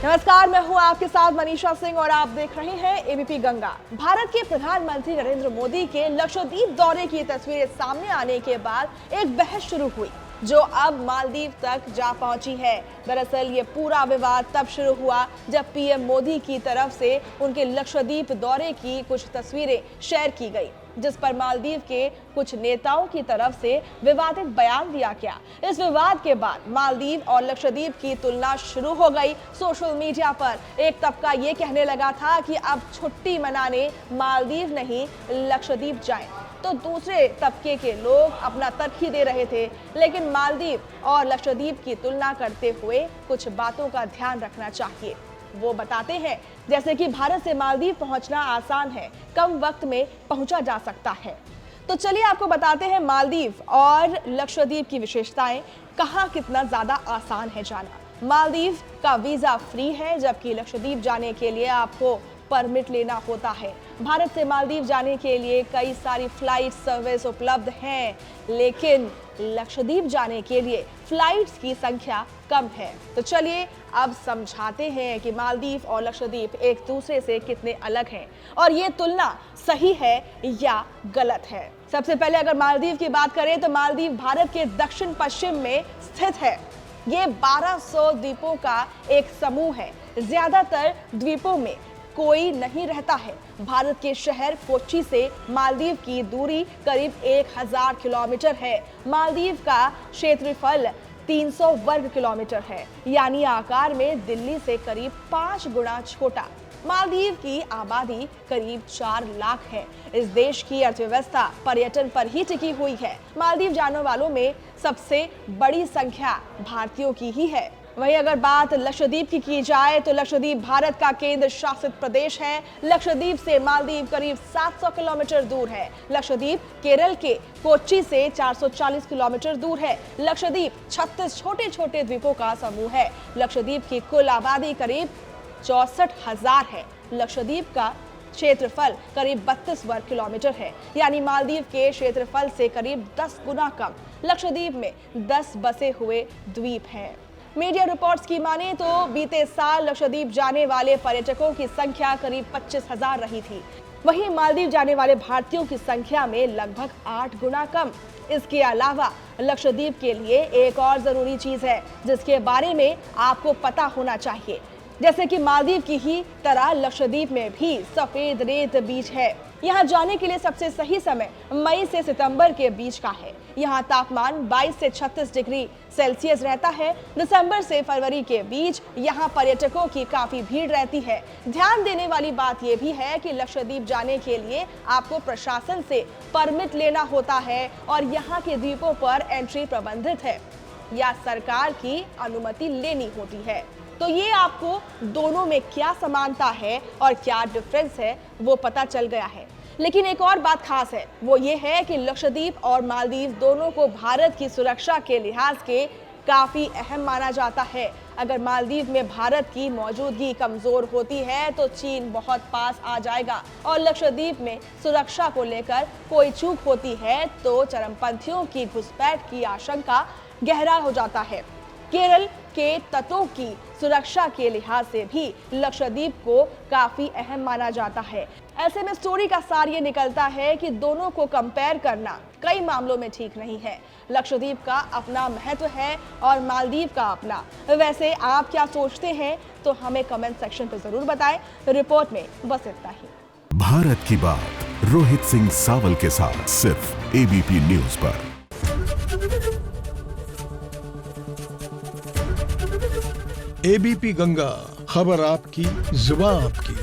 नमस्कार, मैं हूं आपके साथ मनीषा सिंह और आप देख रहे हैं एबीपी गंगा। भारत के प्रधानमंत्री नरेंद्र मोदी के लक्षद्वीप दौरे की तस्वीरें सामने आने के बाद एक बहस शुरू हुई जो अब मालदीव तक जा पहुंची है। दरअसल ये पूरा विवाद तब शुरू हुआ जब पीएम मोदी की तरफ से उनके लक्षद्वीप दौरे की कुछ तस्वीरें शेयर की गई, जिस पर मालदीव के कुछ नेताओं की तरफ से विवादित बयान दिया गया। इस विवाद के बाद मालदीव और लक्षद्वीप की तुलना शुरू हो गई। सोशल मीडिया पर एक तबका ये कहने लगा था कि अब छुट्टी मनाने मालदीव नहीं लक्षद्वीप जाएं, तो दूसरे तबके के लोग अपना तर्क ही दे रहे थे। लेकिन मालदीव और लक्षद्वीप की तुलना करते हुए कुछ बातों का ध्यान रखना चाहिए। वो बताते हैं जैसे कि भारत से मालदीव पहुंचना आसान है, कम वक्त में पहुंचा जा सकता है। तो चलिए आपको बताते हैं मालदीव और लक्षद्वीप की विशेषताएं, कहां कितना ज्यादा आसान है जाना। मालदीव का वीजा फ्री है, जबकि लक्षद्वीप जाने के लिए आपको परमिट लेना होता है। भारत से मालदीव जाने के लिए कई सारी फ्लाइट सर्विस उपलब्ध हैं, लेकिन लक्षद्वीप जाने के लिए फ्लाइट्स की संख्या कम है। तो चलिए अब समझाते हैं कि मालदीव और लक्षद्वीप एक दूसरे से कितने अलग हैं और ये तुलना सही है या गलत है। सबसे पहले अगर मालदीव की बात करें तो मालदीव भारत के दक्षिण पश्चिम में स्थित है। ये 1200 द्वीपों का एक समूह है। ज्यादातर द्वीपों में कोई नहीं रहता है। भारत के शहर कोच्चि से मालदीव की दूरी करीब 1000 किलोमीटर है। मालदीव का क्षेत्रफल 300 वर्ग किलोमीटर है, यानी आकार में दिल्ली से करीब 5 गुना छोटा। मालदीव की आबादी करीब 4 लाख है। इस देश की अर्थव्यवस्था पर्यटन पर ही टिकी हुई है। मालदीव जाने वालों में सबसे बड़ी संख्या भारतीयों की ही है। वहीं अगर बात लक्षद्वीप की जाए तो लक्षद्वीप भारत का केंद्र शासित प्रदेश है। लक्षद्वीप से मालदीव करीब 700 किलोमीटर दूर है। लक्षद्वीप केरल के कोच्चि से 440 किलोमीटर दूर है। लक्षद्वीप 36 छोटे छोटे द्वीपों का समूह है। लक्षद्वीप की कुल आबादी करीब 64,000 है। लक्षद्वीप का क्षेत्रफल करीब 32 वर्ग किलोमीटर है, यानी मालदीव के क्षेत्रफल से करीब 10 गुना कम। लक्षद्वीप में 10 बसे हुए द्वीप हैं। मीडिया रिपोर्ट्स की माने तो बीते साल लक्षद्वीप जाने वाले पर्यटकों की संख्या करीब 25,000 रही थी। वहीं मालदीव जाने वाले भारतीयों की संख्या में लगभग 8 गुना कम। इसके अलावा लक्षद्वीप के लिए एक और जरूरी चीज है जिसके बारे में आपको पता होना चाहिए। जैसे कि मालदीव की ही तरह लक्षद्वीप में भी सफेद रेत बीच है। यहाँ जाने के लिए सबसे सही समय मई से सितंबर के बीच का है। यहाँ तापमान 22 से 36 डिग्री सेल्सियस रहता है। दिसंबर से फरवरी के बीच यहाँ पर्यटकों की काफी भीड़ रहती है। ध्यान देने वाली बात यह भी है कि लक्षद्वीप जाने के लिए आपको प्रशासन से परमिट लेना होता है और यहाँ के द्वीपों पर एंट्री प्रतिबंधित है या सरकार की अनुमति लेनी होती है। तो ये आपको दोनों में क्या समानता है और क्या डिफरेंस है वो पता चल गया है। लेकिन एक और बात खास है, वो ये है कि लक्षद्वीप और मालदीव दोनों को भारत की सुरक्षा के लिहाज के काफी अहम माना जाता है। अगर मालदीव में भारत की मौजूदगी कमजोर होती है तो चीन बहुत पास आ जाएगा और लक्षद्वीप में सुरक्षा को लेकर कोई चूक होती है तो चरमपंथियों की घुसपैठ की आशंका गहरा हो जाता है। केरल के तटों की सुरक्षा के लिहाज से भी लक्षद्वीप को काफी अहम माना जाता है। ऐसे में स्टोरी का सार ये निकलता है कि दोनों को कंपेयर करना कई मामलों में ठीक नहीं है। लक्षद्वीप का अपना महत्व है और मालदीव का अपना। वैसे आप क्या सोचते हैं तो हमें कमेंट सेक्शन पर जरूर बताएं। रिपोर्ट में बस इतना ही। भारत की बात रोहित सिंह सावल के साथ सिर्फ एबीपी न्यूज पर। एबीपी गंगा, खबर आपकी, जुबान आपकी।